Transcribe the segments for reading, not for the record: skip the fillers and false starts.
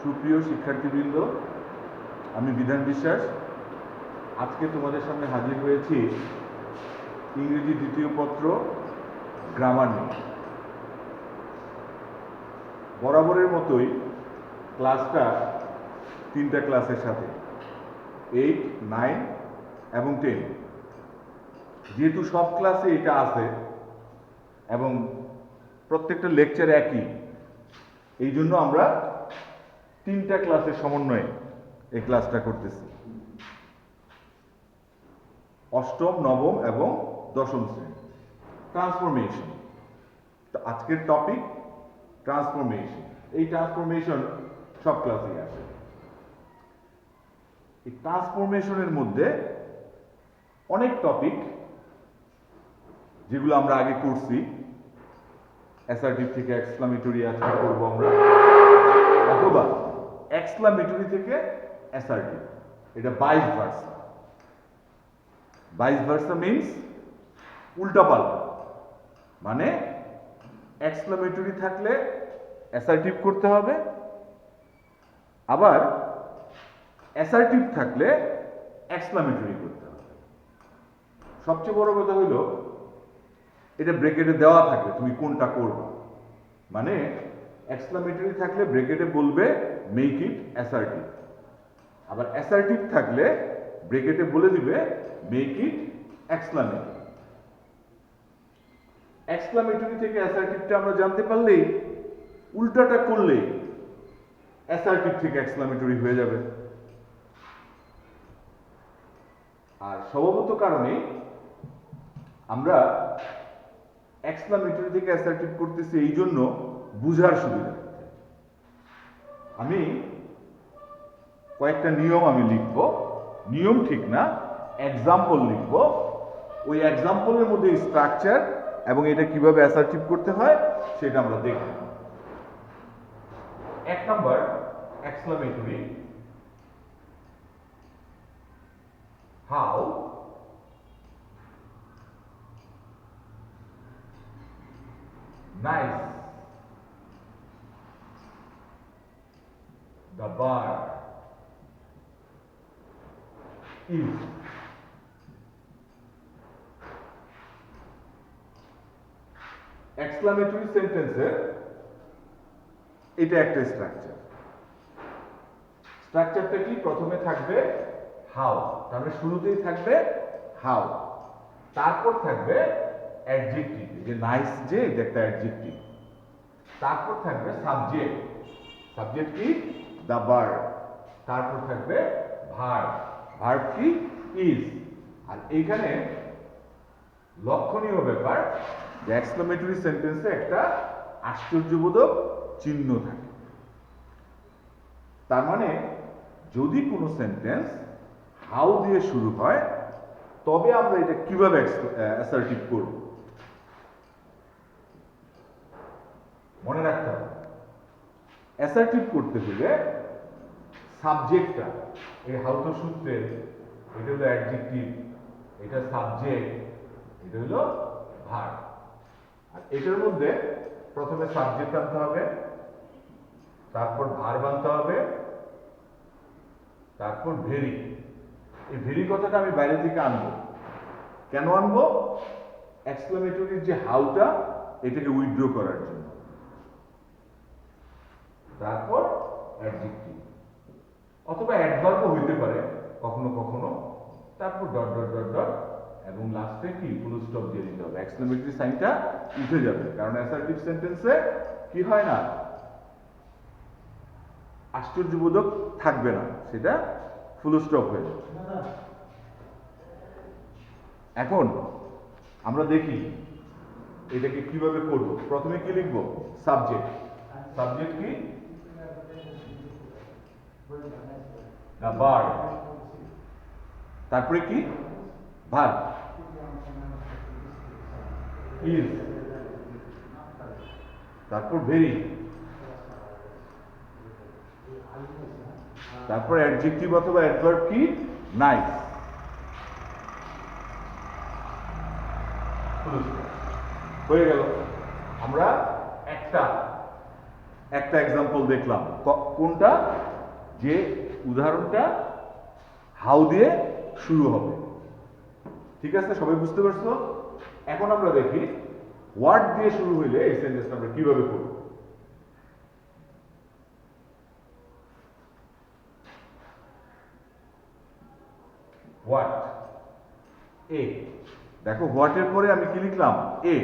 সুপ্রিয় শিক্ষার্থীবৃন্দ, আমি বিধান বিশ্বাস। আজকে তোমাদের সামনে হাজির হয়েছি ইংরেজি দ্বিতীয় পত্র গ্রামার নিয়ে। বরাবরের মতোই ক্লাসটা তিনটা ক্লাসের সাথে 8, 9 এবং 10। যেহেতু সব ক্লাসে এটা আছে এবং প্রত্যেকটা লেকচার একই, এই জন্য আমরা তিনটা ক্লাসের সমন্বয়ে এই ক্লাসটা করতেছি। অষ্টম, নবম এবং দশম শ্রেণী ট্রান্সফরমেশন। তো আজকের টপিক ট্রান্সফরমেশন। এই ট্রান্সফরমেশন সব ক্লাসেই আসে। এই ট্রান্সফরমেশনের মধ্যে অনেক টপিক যেগুলো আমরা আগে করছি, অ্যাসার্টিভ থেকে এক্সক্লামেটরি আজকে করবো আমরা, অথবা এক্সক্লামেটরি থেকে অ্যাসার্টিভ, এটা vice versa. Vice versa means উল্টাপাল্টা, মানে এক্সক্লামেটরি থাকলে অ্যাসার্টিভ করতে হবে, আবার অ্যাসার্টিভ থাকলে এক্সক্লামেটরি করতে হবে। সবচেয়ে বড় কথা হইল এটা ব্রেকেটে দেওয়া থাকবে তুমি কোনটা করবে। মানে এক্সক্লামেটরি থাকলে ব্রেকেটে বলবে মেক ইট অ্যাসার্টিভ, আবার অ্যাসার্টিভ থাকলে ব্রেকেটে বলে দিবে মেক ইট এক্সক্লামেটরি। এক্সক্লামেটরি থেকে অ্যাসার্টিভটা আমরা জানতে পারলেই, উল্টাটা করলেই অ্যাসার্টিভ থেকে এক্সক্লামেটরি হয়ে যাবে। আর স্বভাবত কারণে আমরা এক্সক্লামেটরি থেকে অ্যাসার্টিভ করতেছি এই জন্য বুঝার সুবিধা। আমি কয়েকটা নিয়ম আমি লিখব, নিয়ম ঠিক না, এক্সাম্পল লিখব। ওই এক্সাম্পলের মধ্যে স্ট্রাকচার এবং এটা কিভাবে অ্যাসার্টিভ করতে হয় সেটা আমরা দেখব। 1 number exclamatory, how nice the bird is. Exclamatory সেন্টেন্সের এটা একটা স্ট্রাকচার। স্ট্রাকচারটা কি? প্রথমে থাকবে হাউ, তাহলে শুরুতেই থাকবে হাউ, তারপর থাকবে অ্যাডজেক্টিভ, যে নাইস, যে এটা একটা অ্যাডজেক্টিভ। তারপর থাকবে সাবজেক্ট, সাবজেক্ট কি? The bird. তারপর থাকবে ভার্ব, ভার্ব কি? ইজ। আর এইখানে লক্ষণীয় ব্যাপার যে এক্সক্লামেটরি সেন্টেন্সে একটা আশ্চর্যবোধক চিহ্ন থাকে। তার মানে যদি কোনো সেন্টেন্স হাউ দিয়ে শুরু হয় তবে আমরা এটা কিভাবে অ্যাসার্টিভ করব মনে রাখতে হবে। অ্যাসার্টিভ করতে হলে সাবজেক্টটা, এই হাউ তো সূত্রের, এটা হলো অ্যাডজেক্টিভ, এটা সাবজেক্ট, এটা হলো ভার্ব। আর এটার মধ্যে প্রথমে সাবজেক্ট আনতে হবে, তারপর ভার্ব আনতে হবে, তারপর ভেরি। এই ভেরি কথাটা আমি বাইরে থেকে আনবো। কেন আনবো? এক্সক্লামেটরির যে হাউটা, এটাকে উইথড্র করার জন্য। তারপর অ্যাডজেক্টিভ অথবা অ্যাডভার্বও হইতে পারে কখনো কখনো, তারপর ডট ডট ডট ডট এবং লাস্টে কি? ফুল স্টপ দিয়ে দিতে হবে। এক্সক্লামেটরি সাইনটা উঠে যাবে, কারণ অ্যাসার্টিভ সেন্টেন্সে কি হয় না, আশ্চর্যবোধক থাকবে না, সেটা ফুল স্টপ হয়ে যাবে। এখন আমরা দেখি এটাকে কিভাবে করব। প্রথমে কি লিখব? সাবজেক্ট। সাবজেক্ট কি? The bird. তারপরে কি? Verb is. তারপর ভেরি। তারপর অ্যাডজেক্টিভ অথবা অ্যাডভার্ব কি? নাইস। হয়ে গেল। আমরা একটা একটা এক্সাম্পল দেখলাম, কোনটা, যে উদাহরণটা হাউ দিয়ে শুরু হবে। ঠিক আছে, সবাই বুঝতে পারছো? এখন আমরা দেখি হোয়াট দিয়ে শুরু হইলে এই সেন্টেন্সটা আমরা কিভাবে করব। হোয়াট, এ, দেখো হোয়াট এর পরে আমি কি লিখলাম, এ,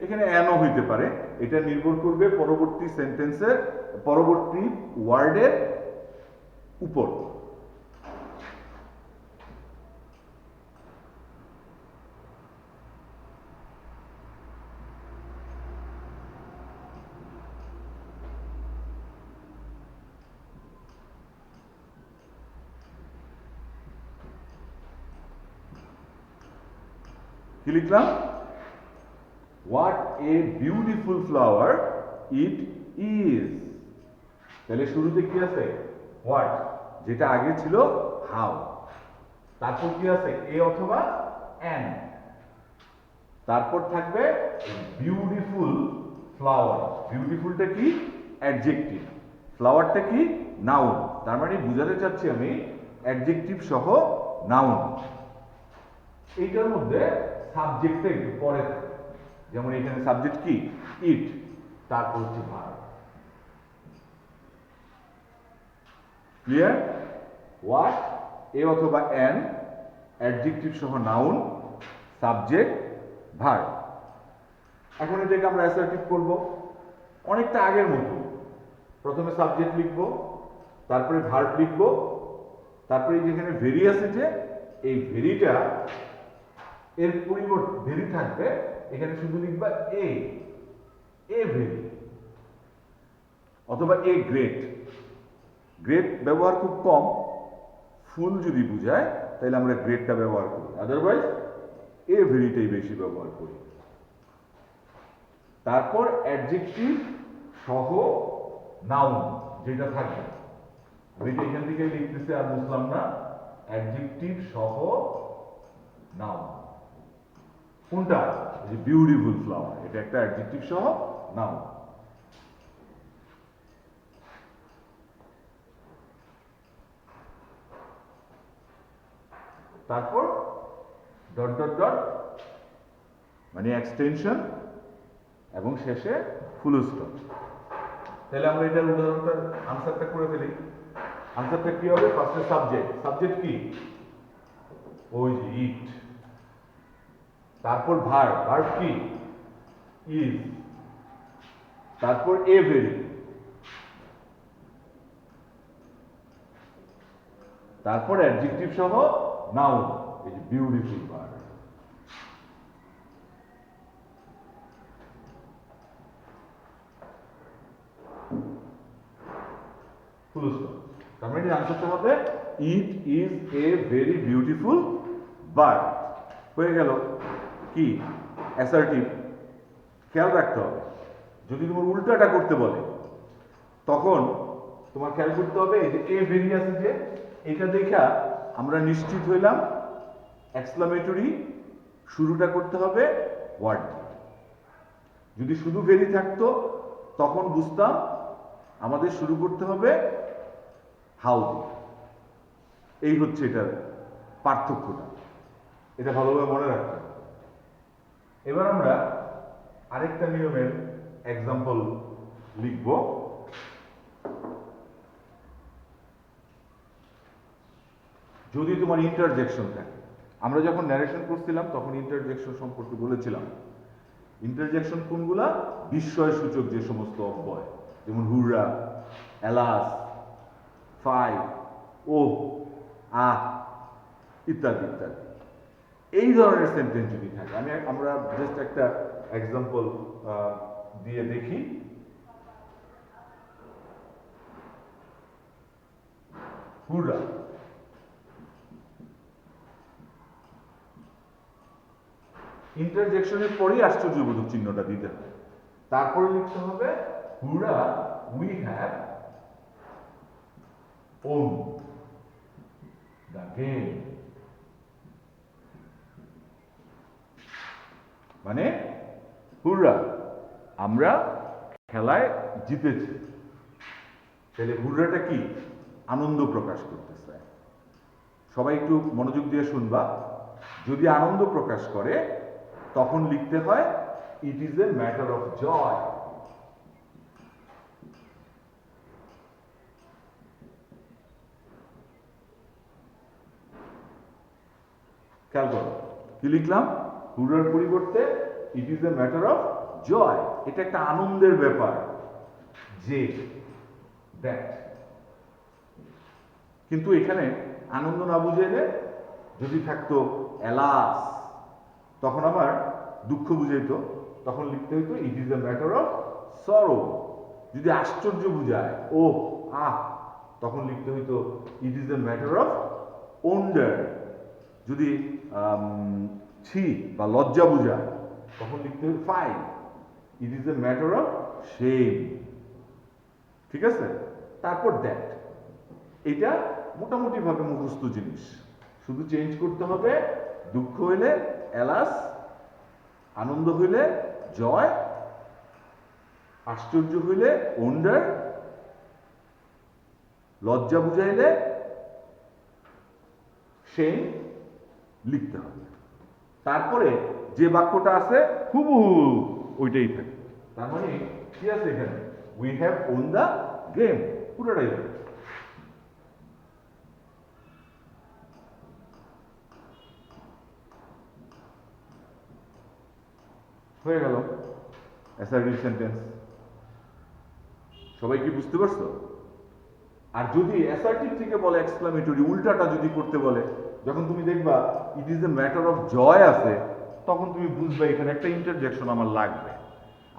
এখানে এনও হইতে পারে, এটা নির্ভর করবে পরবর্তী সেন্টেন্সের পরবর্তী ওয়ার্ডের উপর। কি লিখলাম, what a beautiful flower it is. তাহলে শুরুতে কি আছে, হোয়াট, যেটা আগে ছিল হাউ, তারপর কি আছে, এ অথবা এন, তারপর থাকবে বিউটিফুল ফ্লাওয়ার। বিউটিফুলটা কি, অ্যাডজেক্টিভ, ফ্লাওয়ারটা কি, নাউন। তার মানে বুঝাতে চাচ্ছি আমি অ্যাডজেক্টিভ সহ নাউন। এইটার মধ্যে সাবজেক্টটা একটু পরে থাকে, যেমন এখানে সাবজেক্ট কি, ইট, তারপর হচ্ছে ভার্ব। ক্লিয়ার? হোয়াট, এ অথবা এন, অ্যাডজেক্টিভ সহ নাউন, সাবজেক্ট, ভার্ব। এখন এটাকে আমরা অ্যাসার্টিভ করব অনেকটা আগের মতো। প্রথমে সাবজেক্ট লিখব, তারপরে ভার্ব লিখব, তারপরে যেখানে ভেরি আছে, যে এই ভেরিটা এর পরিবর্তে ভেরি থাকবে, এখানে শুধু লিখবা এ, এ ভেরি, অথবা এ গ্রেট। গ্রেট ব্যবহার খুব কম, ফুল যদি বুঝায় তাহলে আমরা গ্রেটটা ব্যবহার করি, আদারওয়াইজ এ ভেরিটাই বেশি ব্যবহার করি। তারপর অ্যাডজেক্টিভ সহ নাউন যেটা থাকবে, আমি এটা এখান থেকে লিখতেছি আর বুঝলাম না, অ্যাডজেক্টিভ সহ নাউন। কোনটা, যে বিউটিফুল ফ্লাওয়ার, এটা একটা অ্যাডজেক্টিভ সহ নাউন। তারপর ডট ডট ডট মানে এক্সটেনশন, এবং শেষে ফুল স্টপ। তাহলে আমরা এটার উদাহরণটার আনসারটা করে ফেলি। আনসারটা কি হবে, ফার্স্টে সাবজেক্ট, সাবজেক্ট কি, ওই যে ইট। তারপর ভার্ব, ভার্ব কি, ইজ। তারপর এ ভেরি, তারপর অ্যাডজেক্টিভ সহ নাউন, এই যে বিউটিফুল ভার্ব। Full stop. তার মানে আনসারটা হবে ইট is a very beautiful bird. হয়ে গেল কি, অ্যাসার্টিভ। খেয়াল রাখতে হবে, যদি তোমার উল্টাটা করতে বলে তখন তোমার খেয়াল করতে হবে যে এ ভেরি আছে, যে এটা দেখা আমরা নিশ্চিত হইলাম এক্সক্লামেটরি শুরুটা করতে হবে ওয়ার্ড। যদি শুধু ভেরি থাকতো তখন বুঝতাম আমাদের শুরু করতে হবে হাউ দিয়ে। এই হচ্ছে এটার পার্থক্যটা, এটা ভালোভাবে মনে রাখতে হবে। এবার আমরা আরেকটা নিয়মের এক্সাম্পল লিখব। যদি তোমার ইন্টারজেকশন থাকে, আমরা যখন ন্যারেশন করছিলাম তখন ইন্টারজেকশন সম্পর্কে বলেছিলাম। ইন্টারজেকশন কোনগুলা, বিস্ময় সূচক যে সমস্ত অব্যয়, যেমন হুররা, এলাস, ফাই, ও, আহ ইত্যাদি ইত্যাদি। এই ধরনের সেন্টেন্স যদি থাকে, আমরা জাস্ট একটা এক্সাম্পল দিয়ে দেখি। হুররা, ইন্টারজেকশনের পরেই আশ্চর্যবোধক চিহ্নটা দিতে হবে, তারপরে লিখতে হবে হুররা we have won the game. মানে হুররা, আমরা খেলায় জিতেছি। তাহলে হুররাটা কি? আনন্দ প্রকাশ করতেছে। সবাই একটু মনোযোগ দিয়ে শুনবা। যদি আনন্দ প্রকাশ করে তখন লিখতে হয় it is a matter of joy. খেয়াল করো কি লিখলাম? হুররার পরিবর্তে it is a matter of joy. এটা একটা আনন্দের ব্যাপার। যে দ্যাট, কিন্তু এখানে আনন্দ না বুঝাইলে যদি থাকতো এলাস, তখন আবার দুঃখ বুঝাইতো, তখন লিখতে হইতো ইট is a matter of sorrow. যদি আশ্চর্য বুঝায়, ও আহ, তখন লিখতে হইতো ইট is a matter of wonder. যদি ছি বা লজ্জা বুঝায় তখন লিখতে হবে fine, it is a matter of shame. ঠিক আছে? তারপর দ্যাট, এটা মোটামুটি ভাবে মুখস্থ জিনিস, শুধু চেঞ্জ করতে হবে দুঃখ হইলে এলাস, আনন্দ হইলে জয়, আশ্চর্য হইলে ওন্ডার, লজ্জা বুঝাইলে শেম লিখতে হবে। তারপরে যে বাক্যটা আছে হুবহু ওইটাই থাকে। তার মানে কি আছে এখানে? We have won the game, পুরোটাই হবে। হয়ে গেল অ্যাসার্টিভ সেন্টেন্স। সবাই কি বুঝতে পারছো? আর যদি অ্যাসার্টিভ থেকে বলে এক্সক্লামেটরি, উল্টাটা যদি করতে বলে, যখন তুমি দেখবা it is a matter of joy আছে, তখন তুমি বুঝবে এখানে একটা ইন্টারজেকশন আমার লাগবে।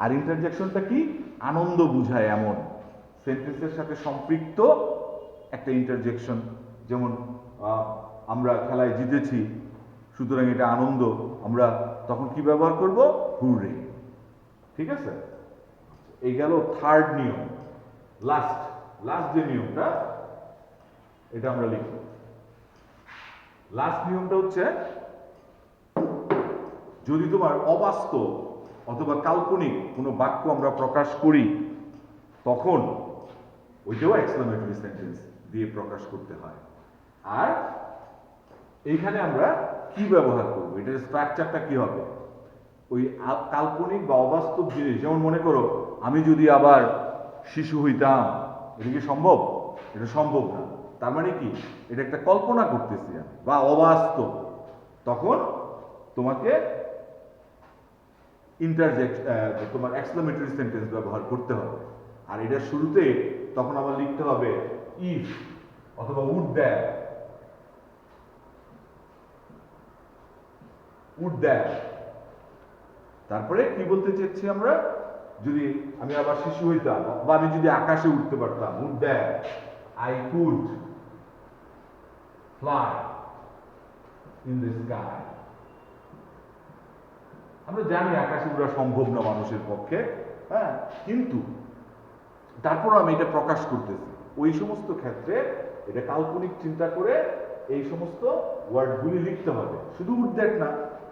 আর ইন্টারজেকশনটা কি? আনন্দ বুঝায় এমন সেন্টেন্সের সাথে সম্পৃক্ত একটা ইন্টারজেকশন। যেমন আমরা খেলায় জিতেছি, সুতরাং এটা আনন্দ, আমরা তখন কি ব্যবহার করব? হুররে। ঠিক আছে? এই গেল থার্ড নিয়ম। লাস্ট লাস্ট যে নিয়মটা, এটা আমরা লিখব। লাস্ট নিয়মটা হচ্ছে, যদি তোমার অবাস্তব অথবা কাল্পনিক কোনো বাক্য আমরা প্রকাশ করি, তখন ওইটাও এক্সক্লামেটরি সেন্টেন্স দিয়ে প্রকাশ করতে হয়। আর এইখানে আমরা কি ব্যবহার করব, এটার স্ট্রাকচারটা কি হবে? ওই কাল্পনিক বা অবাস্তব জিনিস, যেমন মনে করো আমি যদি আবার শিশু হইতাম, এটা কি সম্ভব? এটা সম্ভব না। তার মানে কি? এটা একটা কল্পনা করতেছি আমি, বা অবাস্তব। তখন তোমাকে তোমার এক্সক্লামেটরি সেন্টেন্স ব্যবহার করতে হবে। আর এটা শুরুতে তখন আবার লিখতে হবে ইফ অথবা উড দ্যাট, উড দ্যাট। তারপরে কি বলতে চাচ্ছি আমরা? যদি আমি আবার শিশু হইতাম, বা আমি যদি আকাশে উঠতে পারতাম, would that I could fly in the sky. আমরা জানি আকাশে উড়া সম্ভব না মানুষের পক্ষে, হ্যাঁ, কিন্তু তারপর আমি এটা প্রকাশ করতেছি। ওই সমস্ত ক্ষেত্রে এটা কাল্পনিক চিন্তা করে এই সমস্ত ওয়ার্ডগুলি লিখতে হবে। শুধু উড দ্যাট না,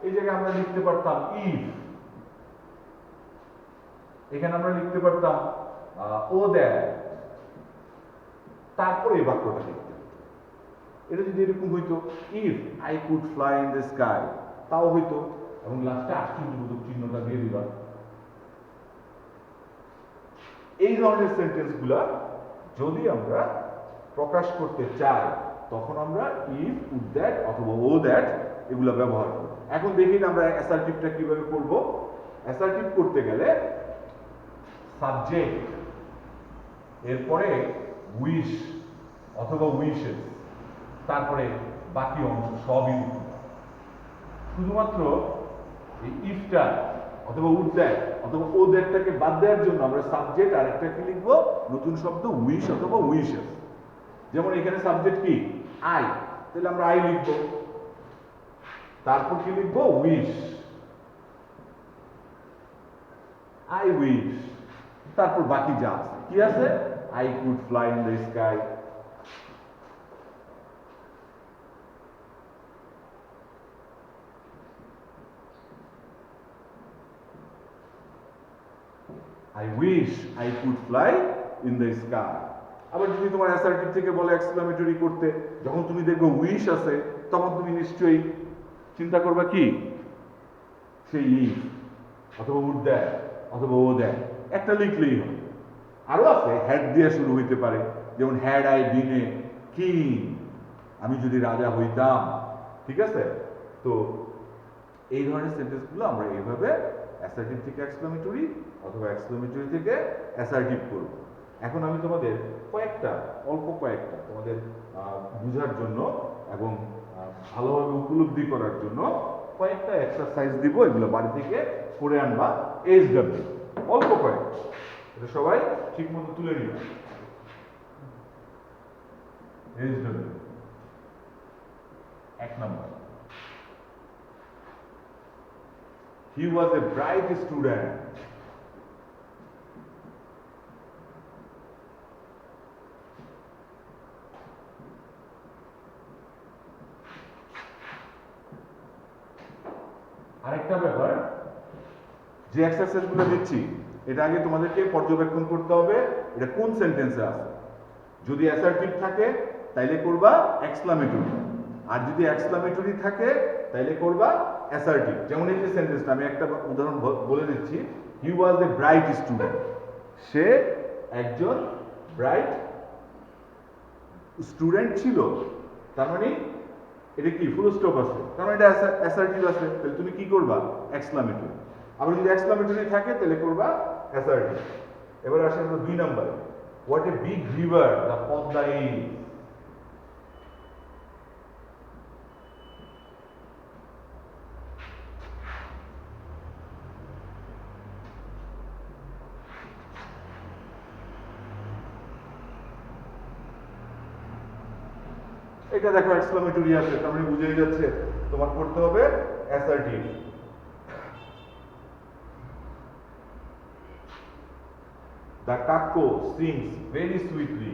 এই জায়গায় আমরা লিখতে পারতাম ইফ, এখানে আমরা লিখতে পারতাম ও দ্যাট, তারপরে এই বাক্যটা লিখতে। এটা যদি এরকম হইতো if I could fly in the sky, তাও হইতো, এবং লাস্টে আশ্চর্যবোধক চিহ্নটা দিয়ে দিবা। এই ধরনের সেন্টেন্স গুলা যদি আমরা প্রকাশ করতে চাই, তখন আমরা ইফ, উড দ্যাট অথবা ও দ্যাট এগুলা ব্যবহার করব। এখন দেখি আমরা অ্যাসার্টিভটা কিভাবে করব। অ্যাসার্টিভ করতে গেলে সাবজেক্ট, এরপরে উইশ অথবা উইশেস, তারপরে বাকি অংশ সবই লিখব। শুধুমাত্র এই ইফটা অথবা উড দ্যাট অথবা ও দ্যাটটাকে বাদ দেওয়ার জন্য আমরা সাবজেক্ট আর একটা কি লিখবো? নতুন শব্দ উইশ অথবা উইশেস। যেমন এখানে সাবজেক্ট কি? আই, তাহলে আমরা আই লিখব। তারপর কি লিখবো? Wish, I wish. তারপর বাকি যা আছে, কি আছে? I could fly in the sky, I wish I could fly in the sky. আবার যদি তোমার অ্যাসার্টিভ থেকে বলে এক্সক্লামেটরি করতে, যখন তুমি দেখবে উইশ আছে তখন তুমি নিশ্চয়ই চিন্তা করবা কি সেই ইজ অথবা উড দেয় অথবা ও দেয়, একটা লিখলেই হয়। আরো আছে হ্যাড দিয়ে শুরু হইতে পারে, যেমন had I been a king, আমি যদি রাজা হইতাম। ঠিক আছে, তো এই ধরনের সেন্টেন্সগুলো আমরা এইভাবে অ্যাসার্টিভ থেকে এক্সক্লামেটরি অথবা এক্সক্লামেটরি থেকে অ্যাসার্টিভ করব। এখন আমি তোমাদের অল্প কয়েকটা তোমাদের বোঝার জন্য এবং ভালোভাবে উপলব্ধি করার জন্য কয়েকটা এক্সারসাইজ দিব, এগুলো বাড়ি থেকে করে আনবা। এইচডব্লিউ অল্প কয়েক, এটা সবাই ঠিক মতো তুলে নিবা। HW 1 number, he was a bright student. আরেকটা ব্যাপার, যে এক্সারসাইজগুলো দিচ্ছি এটা আগে তোমাদেরকে পর্যবেক্ষণ করতে হবে এটা কোন সেন্টেন্সে আছে। যদি অ্যাসার্টিভ থাকে তাইলে করবা এক্সক্লামেটরি, আর যদি এক্সক্লামেটরি থাকে তাইলে করবা অ্যাসার্টিভ। যেমন এই যে সেন্টেন্সটা আমি একটা উদাহরণ বলে দিচ্ছি, হি ওয়াজ এ ব্রাইট স্টুডেন্ট, সে একজন ব্রাইট স্টুডেন্ট ছিল, তার মানে এটা কি ফুল স্টপ আছে, তার মানে এটা অ্যাসার্টিভ আছে, তাহলে তুমি কি করবা এক্সক্লামেটরি। আবার যদি এক্সক্লামেটরি থাকে তাহলে করবা অ্যাসার্টিভ। এবার আসে 2 নম্বরে, what a big river the Padma is. এটা দেখো এক্সক্লামেটরি আছে, তার মানে বুঝেই যাচ্ছে তোমার করতে হবে assertive. The cuckoo sings very sweetly.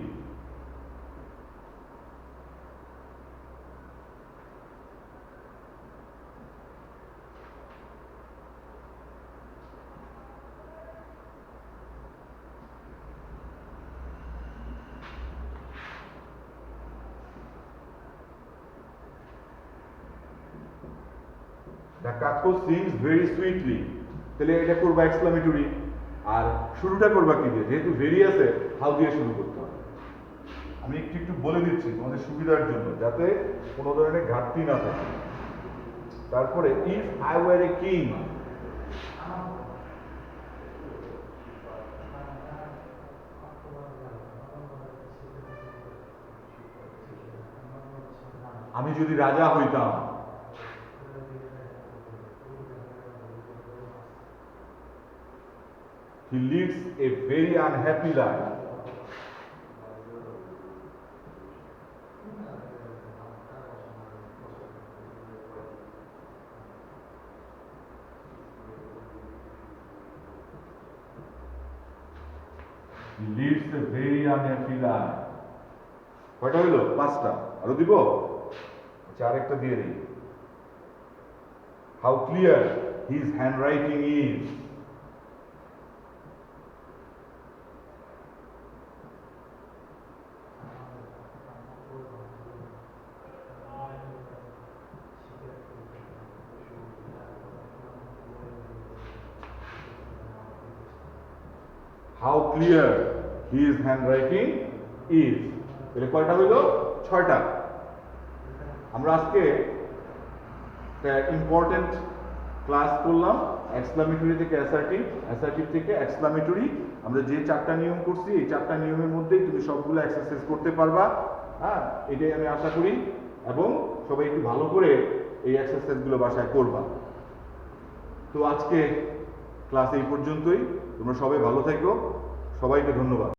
The cuckoo sings very sweetly, তাহলে এটা করবা এক্সক্লামেটরি। আর শুরুটা করবা কি দিয়ে, যেহেতু ভেরি আছে হাউ দিয়ে শুরু করতে হবে। আমি একটু একটু বলে দিচ্ছি তোমাদের সুবিধার জন্য, যাতে কোনো ধরনের ঘাটতি না থাকে। তারপরে if I were a king, আমি যদি রাজা হইতাম। He leads a very unhappy life. He leads a very unhappy life. কয়টা হইলো? 5টা। আরো দিব? আচ্ছা আরেকটা দিয়ে দিই। How clear his handwriting is. How clear his handwriting is. তাহলে কয়টা হইলো? 6টা। আমরা আজকে ইম্পর্টেন্ট ক্লাস করলাম এক্সক্লামেটরি থেকে অ্যাসার্টিভ, অ্যাসার্টিভ থেকে এক্সক্লামেটরি। আমরা যে 4টা নিয়ম করছি এই 4টা নিয়মের মধ্যেই তুমি সবগুলো এক্সারসাইজ করতে পারবা। হ্যাঁ, এটাই আমি আশা করি, এবং সবাই একটু ভালো করে এই এক্সারসাইজগুলো বাসায় করবা। তো আজকে ক্লাস এই পর্যন্তই। তোমরা সবাই ভালো থেকো, সবাইকে ধন্যবাদ।